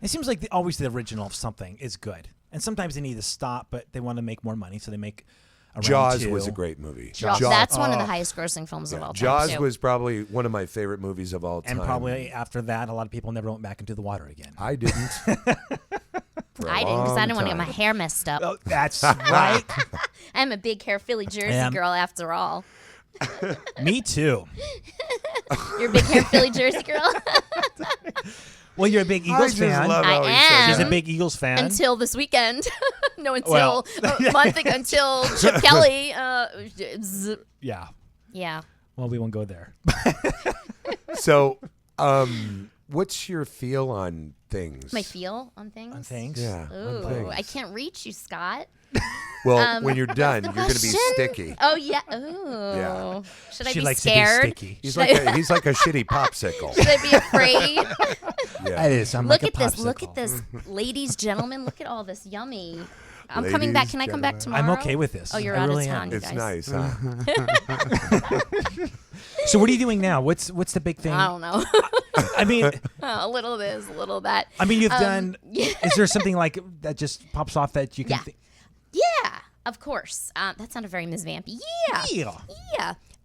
It seems like always the original of something is good, and sometimes they need to stop, but they want to make more money, so they make. A round Jaws two. was a great movie. Jaws. That's one of the highest grossing films of all time. Jaws too. was probably one of my favorite movies of all time. And probably after that, a lot of people never went back into the water again. I didn't. I didn't because I didn't want to get my hair messed up. Oh, that's right. I'm a big hair Philly Jersey Am. girl after all. Me too. You're a big hair Philly Jersey girl. Well, you're a big I Eagles just fan. love how I he says am. She's that. a big Eagles fan. until this weekend. No, until Well, a month ago, until Chip Kelly. Yeah. Yeah. Well, we won't go there. So, what's your feel on things? My feel on things. On things. Yeah. Ooh, on things. I can't reach you, Scott. Well, when you're done, you're going to be Question? sticky. Oh yeah. Ooh. Yeah. Should I She be likes scared? to be sticky. He's like a shitty popsicle. Should I be afraid? Yeah. It is. I'm Look like at a this. Look at popsicle. this, ladies, gentlemen. Look at all this yummy. I'm coming Ladies, back. Can I come back gentlemen. tomorrow? I'm okay with this. Oh, you're I out really of am. town, you It's guys. nice, huh? So, what are you doing now? What's the big thing? I don't know. I mean, A little this, a little that. you've done. yeah. Is there something like that just pops off that you can? Yeah. Yeah, of course. That sounded very Ms. Vampy. Yeah.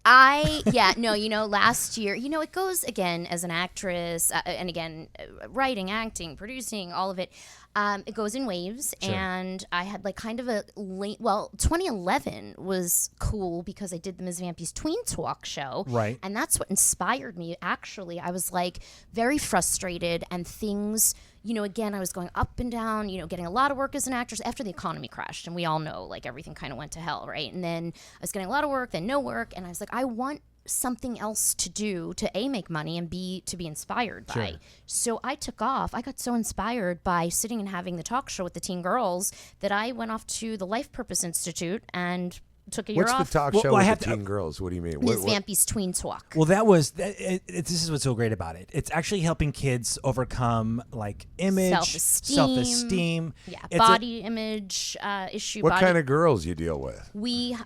Yeah. No, last year, it goes again as an actress, and again, writing, acting, producing, all of it. It goes in waves, and I had like kind of a late. Well, 2011 was cool because I did the Ms. Vampy's Tween Talk show, Right. and that's what inspired me. Actually, I was like very frustrated, and things. Again, I was going up and down, getting a lot of work as an actress after the economy crashed. And we all know, like, everything kind of went to hell, right? And then I was getting a lot of work, then no work. And I was like, I want something else to do to A, make money, and B, to be inspired by. So I took off. I got so inspired by sitting and having the talk show with the teen girls that I went off to the Life Purpose Institute and took a year What's off. the talk Well, show I with have the to- teen girls? What do you mean? Ms. What- Vampy's Tween Talk. Well, this is what's so great about it. It's actually helping kids overcome like image, self-esteem. Yeah, It's body image issue. What body kind of girls you deal with? We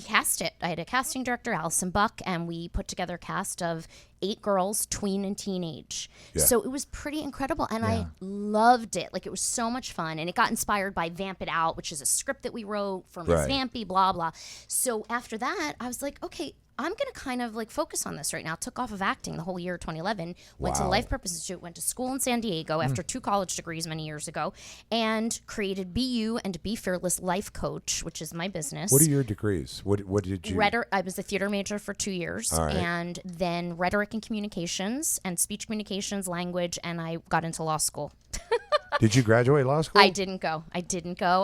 cast it. I had a casting director, Allison Buck, and we put together a cast of 8 girls, tween and teenage. Yeah. So it was pretty incredible, and I loved it. Like, it was so much fun, and it got inspired by Vamp It Out, which is a script that we wrote for Miss Right. Vampy, blah, blah. So after that, I was like, okay, I'm going to kind of like focus on this right now. Took off of acting the whole year 2011. Went to the Wow. Life Purpose Institute. Went to school in San Diego after 2 college degrees many years ago, and created Be You and Be Fearless Life Coach, which is my business. What are your degrees? What did you? Rhetoric. I was a theater major for 2 years, All right. and then rhetoric and communications and speech communications, language, and I got into law school. Did you graduate law school? I didn't go.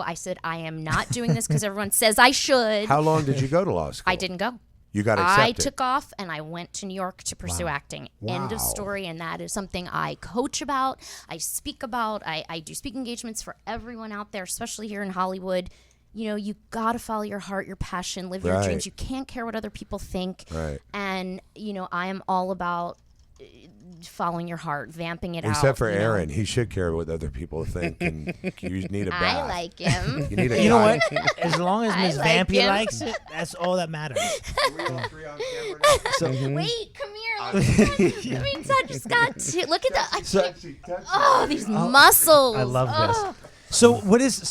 I said I am not doing this because everyone says I should. How long did you go to law school? I didn't go. You got accepted. I took off and I went to New York to pursue acting. End Wow. of story. And that is something I coach about. I speak about. I do speaking engagements for everyone out there, especially here in Hollywood. You know, you got to follow your heart, your passion, live your Right. dreams. You can't care what other people think. Right. And, you know, I am all about following your heart, vamping it out. Except for you know. Aaron, he should care what other people think, and you need a bath. I like him. You need a You know guy. what? As long as I Miss like Vampy him. likes it, that's all that matters. So, Wait, come here. Let me touch Scott. Look at that. These muscles. I love this. Oh. So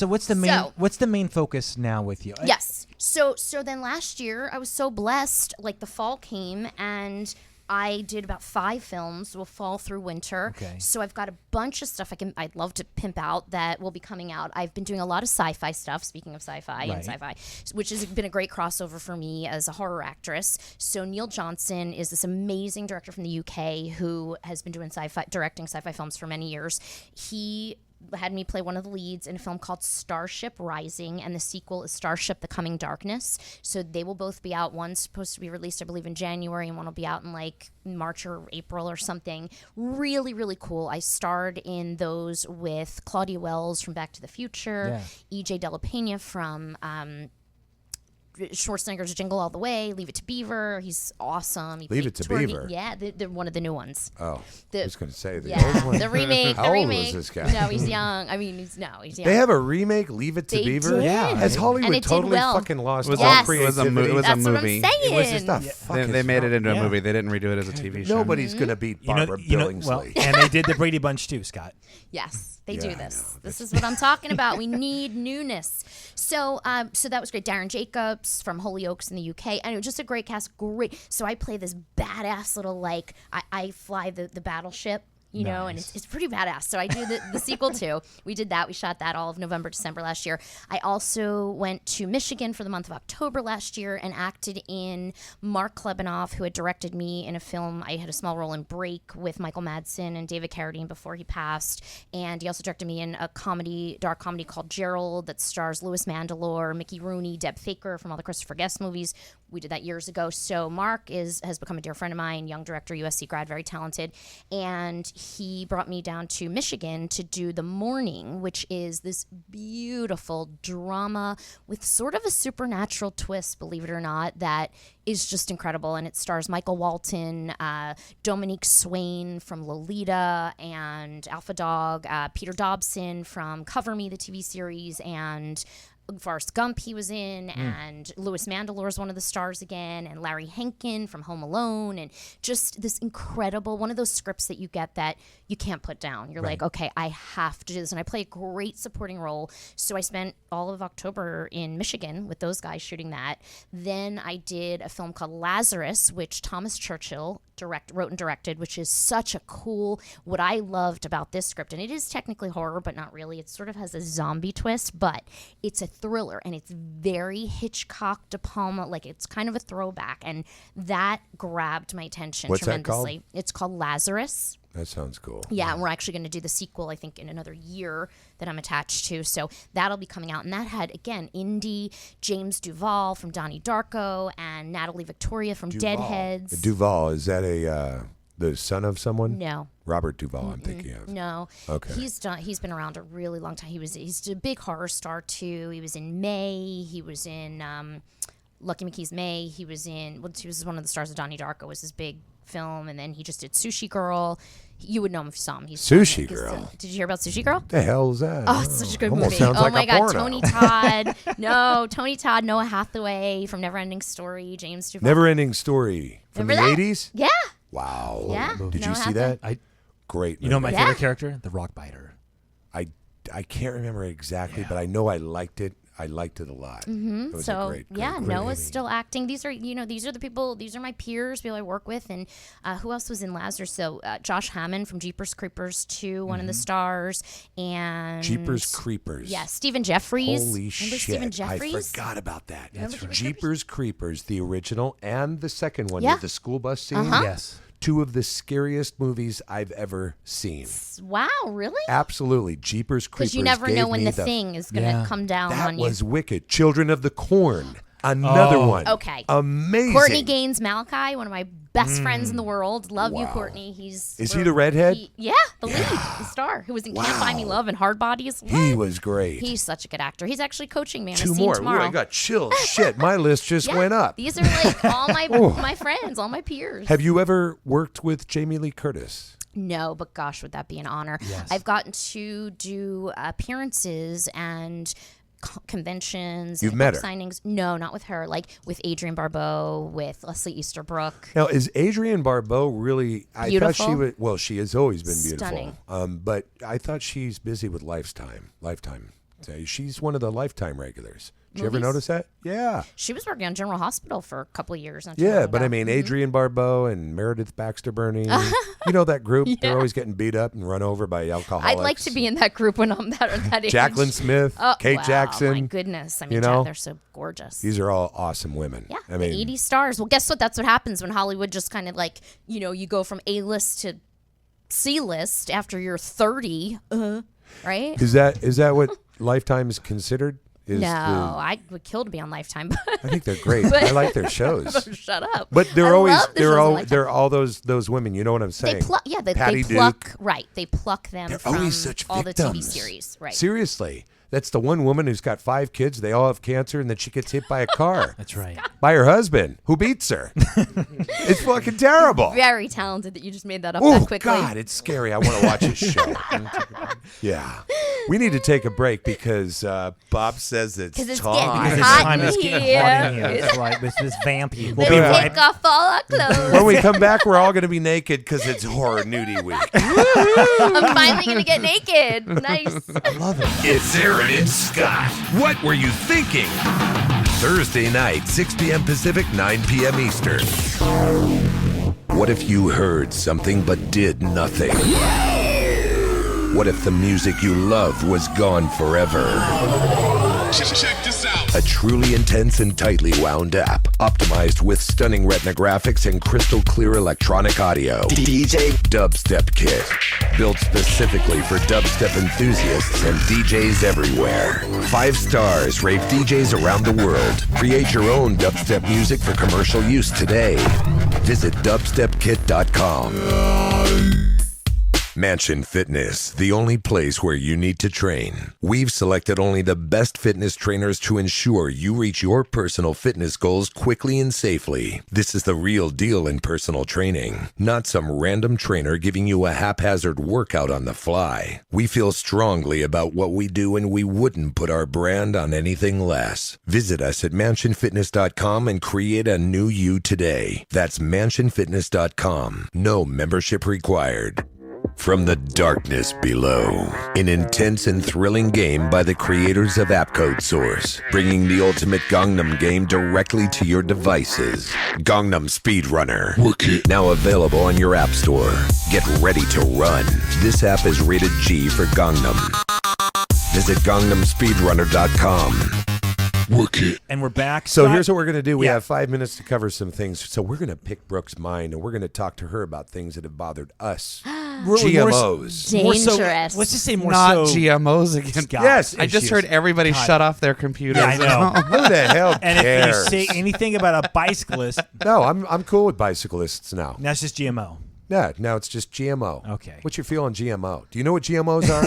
what's the main So- what's the main focus now with you? Yes. So then last year I was so blessed. Like the fall came and I did about 5 films. Will fall through winter. Okay. So I've got a bunch of stuff I'd love to pimp out that will be coming out. I've been doing a lot of sci-fi stuff. Speaking of sci-fi and Right. sci-fi, which has been a great crossover for me as a horror actress. So Neil Johnson is this amazing director from the UK who has been doing directing sci-fi films for many years. He had me play one of the leads in a film called Starship Rising, and the sequel is Starship The Coming Darkness. So they will both be out. One's supposed to be released, I believe, in January, and one will be out in like March or April or something. Really, really cool. I starred in those with Claudia Wells from Back to the Future, E.J. De La Pena from Schwarzenegger's Jingle All the Way, Leave It to Beaver. He's awesome. He Leave played It to Tourney- Beaver? Yeah, they're one of the new ones. Oh, I was going to say the old Yeah, one. the remake. How the old was remake. this guy? No, he's young. I mean, he's young. They have a remake, Leave It to They Beaver? did. Yeah. Has And Hollywood it did totally well. fucking lost It was all Yes. it was a creativity? movie. That's what I'm saying. It was just not They, fucking they made it into a Yeah. movie. They didn't redo it as a TV show. Nobody's going to beat Barbara Billingsley. well, and they did the Brady Bunch too, Scott. Yes, they Yeah, do I this. know. This is what I'm talking about. We need newness. So that was great. Darren Jacobs from Hollyoaks in the UK, and it was just a great cast. Great. So I play this badass little I fly the battleship. You know, and it's pretty badass. So I do the sequel too. We did that. We shot that all of November, December last year. I also went to Michigan for the month of October last year and acted in Mark Klebanoff, who had directed me in a film. I had a small role in Break with Michael Madsen and David Carradine before he passed. And he also directed me in a dark comedy called Gerald that stars Louis Mandylor, Mickey Rooney, Deb Faker from all the Christopher Guest movies. We did that years ago. So Mark has become a dear friend of mine, young director, USC grad, very talented. And he brought me down to Michigan to do The Morning, which is this beautiful drama with sort of a supernatural twist, believe it or not, that is just incredible. And it stars Michael Walton, Dominique Swain from Lolita, and Alpha Dog, Peter Dobson from Cover Me, the TV series, and Forrest Gump he was in, and Louis Mandylor is one of the stars again, and Larry Henkin from Home Alone, and just this incredible, one of those scripts that you get that you can't put down. You're like, okay, I have to do this. And I play a great supporting role. So I spent all of October in Michigan with those guys shooting that. Then I did a film called Lazarus, which Thomas Churchill wrote and directed, which is such a cool, what I loved about this script, and it is technically horror, but not really. It sort of has a zombie twist, but it's a thriller, and it's very Hitchcock, De Palma, like it's kind of a throwback, and that grabbed my attention What's that tremendously. called? It's called Lazarus. That sounds cool. Yeah, and we're actually going to do the sequel, I think, in another year that I'm attached to. So that'll be coming out. And that had, again, Indy, James Duvall from Donnie Darko, and Natalie Victoria from Deadheads. Duvall, is that the son of someone? No. Robert Duvall, I'm thinking of. No. Okay. He's been around a really long time. He's a big horror star too. He was in May. He was in Lucky McKee's May. He was one of the stars of Donnie Darko, was his big film, and then he just did Sushi Girl. You would know him if you saw him. He's Sushi Girl? Did you hear about Sushi Girl? The hell's that? Oh, it's such a good Almost movie. sounds Oh like my a God, porno. Tony Todd. No, Tony Todd, Noah Hathaway from Neverending Story, James Duvall. Never-ending story from Remember the that? 80s? Yeah. Wow. Yeah. Did you Noah see Hathaway. that? Great. You know my movie. Yeah. favorite character, the Rock Biter. I can't remember exactly, but I know I liked it. I liked it a lot. It was a So great yeah, great Noah's movie. still acting. These are the people. These are my peers, people I work with, and who else was in Lazarus? So Josh Hammond from Jeepers Creepers 2, one of the stars, and Jeepers Creepers. Yeah, Stephen Jeffries. Holy Remember shit. Stephen I Jeffries? forgot about that. That's right. Jeepers Creepers, the original and the second one Yeah. with the school bus scene. Yes. Two of the scariest movies I've ever seen. Wow, really? Absolutely. Jeepers Creepers. Because you never gave know when me the thing is going to Yeah. come down That on you. was wicked. Children of the Corn. Another one. Okay. Amazing. Courtney Gaines Malachi, one of my best friends in the world. Love you, Courtney. Is he the redhead? Yeah, the lead, the star, who was in Can't Buy Me Love and Hard Bodies. He was great. He's such a good actor. He's actually coaching me on a Two scene more. tomorrow. Ooh, I got chills. Shit, my list just Yeah, went up. These are like all my friends, all my peers. Have you ever worked with Jamie Lee Curtis? No, but gosh, would that be an honor? Yes. I've gotten to do appearances and conventions. You've and met book her? signings. No, not with her. Like with Adrienne Barbeau, with Leslie Easterbrook. Now, is Adrienne Barbeau really? I thought she Beautiful. was. Well, she has always been beautiful. Stunning. But I thought she's busy with Lifetime. She's one of the Lifetime regulars. Did you ever Movies? notice that? Yeah. She was working on General Hospital for a couple of years. not too Yeah, long but I ago. mean, Adrienne Barbeau and Meredith Baxter Burney. You know that group? They're always getting beat up and run over by alcoholics. I'd like to be in that group when I'm that age. Jacqueline Smith, Kate wow, Jackson. My goodness. I mean, you know? they're so gorgeous. These are all awesome women. Yeah, I mean, the 80s stars. Well, guess what? That's what happens when Hollywood just kind of like, you go from A-list to C-list after you're 30, right? is that what Lifetime is considered? No, I would kill to be on Lifetime. I think they're great. But- I like their shows. Shut up. But I they're always love the shows on Lifetime. they're all those women. You know what I'm saying? They pluck, yeah, Patty they pluck, Duke. right? They pluck them They're from always such all the TV victims. series, right? Seriously, that's the one woman who's got 5 kids. They all have cancer, and then she gets hit by a car. That's right. By her husband, who beats her. It's fucking terrible. Very talented that you just made that up Oh that quickly. God, it's scary. I want to watch this show. Yeah, we need to take a break because Bob says it's 'Cause it's time. getting Because it's hot time in is getting here. hot in here. It's like this vampy. We'll Let's be take right. off all our clothes. When we come back, we're all going to be naked because it's horror nudie week. I'm finally gonna get naked. Nice. It's Aaron and Scott. What were you thinking? Thursday night, 6 p.m. Pacific, 9 p.m. Eastern. What if you heard something but did nothing? What if the music you loved was gone forever? Check this out. A truly intense and tightly wound app, optimized with stunning retina graphics and crystal clear electronic audio. DJ Dubstep Kit. Built specifically for dubstep enthusiasts and DJs everywhere. 5 stars rave DJs around the world. Create your own dubstep music for commercial use today. Visit dubstepkit.com. Mansion Fitness, the only place where you need to train. We've selected only the best fitness trainers to ensure you reach your personal fitness goals quickly and safely. This is the real deal in personal training, not some random trainer giving you a haphazard workout on the fly. We feel strongly about what we do and we wouldn't put our brand on anything less. Visit us at mansionfitness.com and create a new you today. That's mansionfitness.com. No membership required. From the darkness below, an intense and thrilling game by the creators of Appcode Source, bringing the ultimate Gangnam game directly to your devices. Gangnam Speedrunner, now available on your app store. Get ready to run. This app is rated G for Gangnam. Visit GangnamSpeedrunner.com. And we're back. So Scott, here's what we're going to do. We Yeah. have 5 minutes to cover some things. So we're going to pick Brooke's mind, and we're going to talk to her about things that have bothered us. GMOs. More so, Dangerous. let's just say more Not so. GMOs again. Scott Yes, I just issues. heard everybody God. shut off their computers. Yeah, I know. Who the hell And cares? if you say anything about a bicyclist, No, I'm cool with bicyclists now. that's just GMO. Yeah, now it's just GMO. Okay. What's your feel on GMO? Do you know what GMOs are?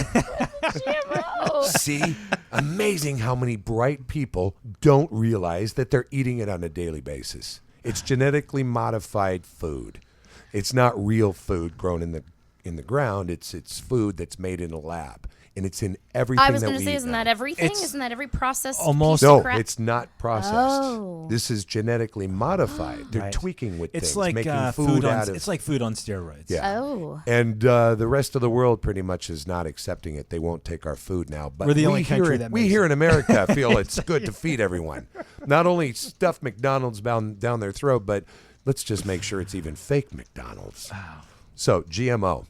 GMO. See? Amazing how many bright people don't realize that they're eating it on a daily basis. It's genetically modified food. It's not real food grown in the ground. It's food that's made in a lab. And it's in everything I was that going we to say, eat isn't now. that everything? It's Isn't that every process? almost- piece of No, crap? it's not processed. Oh. This is genetically modified. They're Right. tweaking with It's things, like making food out on. of It's like food on steroids. Yeah. Oh. And the rest of the world pretty much is not accepting it. They won't take our food now. But We're the we only here, country that we makes here it. in America feel it's good to feed everyone. Not only stuff McDonald's down their throat, but let's just make sure it's even fake McDonald's. So GMO.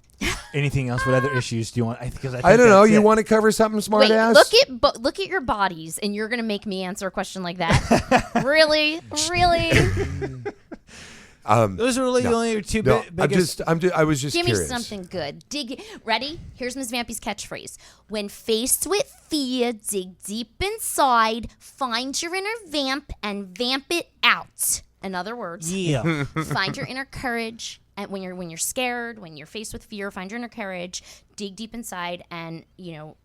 Anything else? What other issues do you want? Because I, think I don't know. that's You it. want to cover something smart Wait, ass? look at your bodies, and you're gonna make me answer a question like that? Really? Those are really the only two No, biggest. I was just Give curious. me something good. Ready? Here's Ms. Vampy's catchphrase. When faced with fear, dig deep inside, find your inner vamp, and vamp it out. In other words, Yeah. find your inner courage. And when you're scared, when you're faced with fear, find your inner courage, dig deep inside, and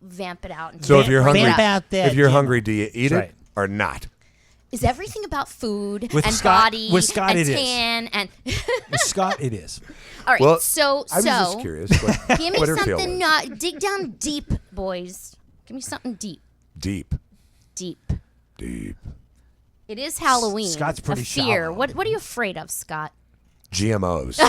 vamp it out. And So if you're bring it hungry, up. if you're hungry, do you eat Right. it or not? Is everything about food With and Scott- body with Scott and it is. tan and With Scott, it is. all right? Well, so I was just curious. What, give me what her feel something. was. Dig down deep, boys. Give me something deep. Deep. Deep. Deep. It is Halloween. Scott's pretty a fear. shallow. What are you afraid of, Scott? GMOs.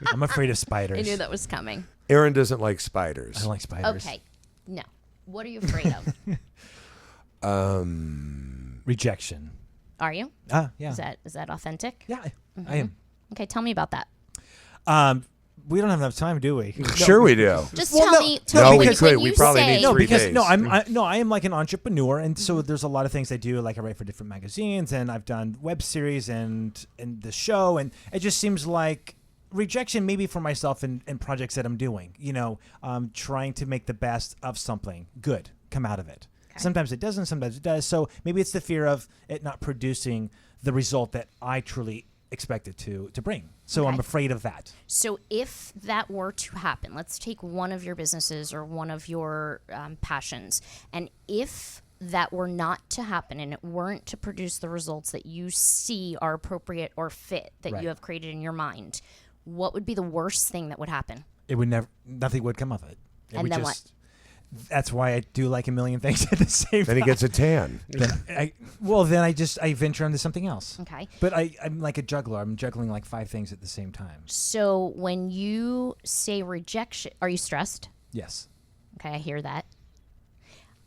I'm afraid of spiders. I knew that was coming. Aaron doesn't like spiders. I don't like spiders. Okay. No. What are you afraid of? Rejection. Are you? Yeah. Is that authentic? Yeah, I am. Okay, tell me about that. We don't have enough time, do we? Sure we do. Just Well, tell no. me. No, Tell me we when could. We you probably say, need No, 3 because days. I am like an entrepreneur, and so there's a lot of things I do. Like I write for different magazines, and I've done web series and the show, and it just seems like rejection maybe for myself and projects that I'm doing. Trying to make the best of something good come out of it. Sometimes it doesn't, sometimes it does. So maybe it's the fear of it not producing the result that I truly expect it to bring. So I'm afraid of that. So if that were to happen, let's take one of your businesses or one of your passions, and if that were not to happen and it weren't to produce the results that you see are appropriate or fit that Right. you have created in your mind, what would be the worst thing that would happen? It would nothing would come of it. It And would then just, That's why I do like a million things at the same Then time. he gets a tan. Then I venture into something else. Okay. But I'm like a juggler. I'm juggling like 5 things at the same time. So when you say rejection, are you stressed? Yes. Okay, I hear that.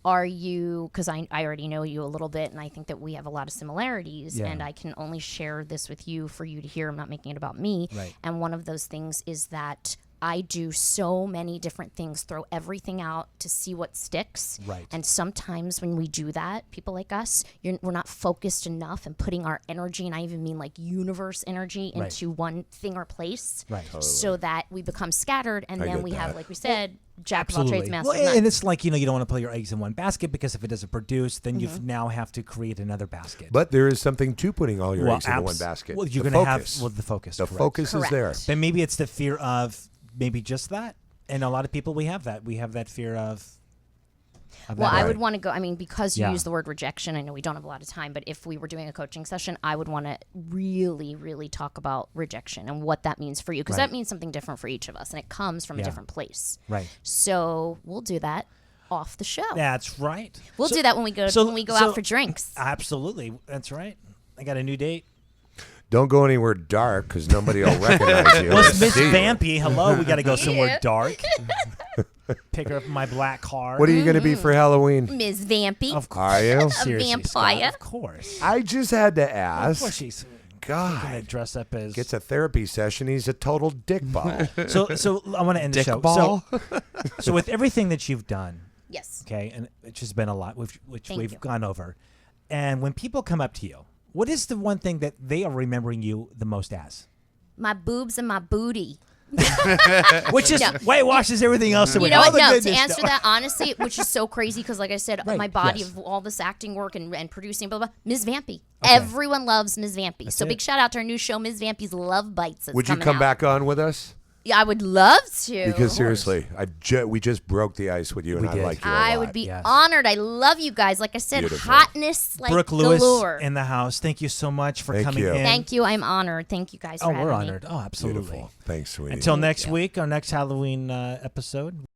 Are you, because I already know you a little bit, and I think that we have a lot of similarities, Yeah. and I can only share this with you for you to hear. I'm not making it about me. Right. And one of those things is that I do so many different things, throw everything out to see what sticks. Right. And sometimes when we do that, people like us, we're not focused enough and putting our energy, and I even mean like universe energy, Right. into one thing or place. Right. Totally. So that we become scattered, and I then get we have, that. like we said, jack of all trades, Absolutely. master of Well, none. and it's like, you don't want to put your eggs in one basket, because if it doesn't produce, then you now have to create another basket. But there is something to putting all your eggs into one basket. Well, you're The going to have focus. the focus. The correct. focus is there. Correct. Then maybe it's the fear of maybe just that. And a lot of people, we have that. We have that fear of Well, that. I would want to go. I mean, because you Yeah. use the word rejection, I know we don't have a lot of time, but if we were doing a coaching session, I would want to really, really talk about rejection and what that means for you, because Right. that means something different for each of us, and it comes from a Yeah. different place. Right. So we'll do that off the show. That's right. We'll So- do that when we go so- out for drinks. Absolutely. That's right. I got a new date. Don't go anywhere dark because nobody will recognize you. Well, it's Miss See you. Vampy. Hello. We got to go somewhere Yeah. dark. Pick her up in my black car. What are you going to be for Halloween? Ms. Vampy. Of course. Are you? Seriously, Scott, vampire. of course. I just had to Of course ask. she's going to God, dress up as. gets a therapy session. He's a total dick ball. So I want to end the Dick show. ball? So with everything that you've done, Yes. okay, and it's just been a lot, which Thank we've you. gone over. And when people come up to you, what is the one thing that they are remembering you the most as? My boobs and my booty. Which just No. whitewashes everything else away. You know All what? the No, to goodness answer stuff. that honestly, which is so crazy because, like I said, Right, my body yes. of all this acting work and producing, blah, blah, blah, Ms. Vampy. Everyone loves Ms. Vampy. So it. big shout out to our new show, Ms. Vampy's Love Bites. That's Would you coming come out. back on with us? Yeah, I would love to. Because seriously, we just broke the ice with you, and We I did. like you a I lot. would be yes. honored. I love you guys. Like I said, Beautiful. hotness like Brooke Lewis galore. in the house. Thank you so much for Thank coming you. in. Thank you. I'm honored. Thank you guys Oh, for having we're me. honored. Oh, absolutely. Beautiful. Thanks, sweetie. Until next week, our next Halloween episode.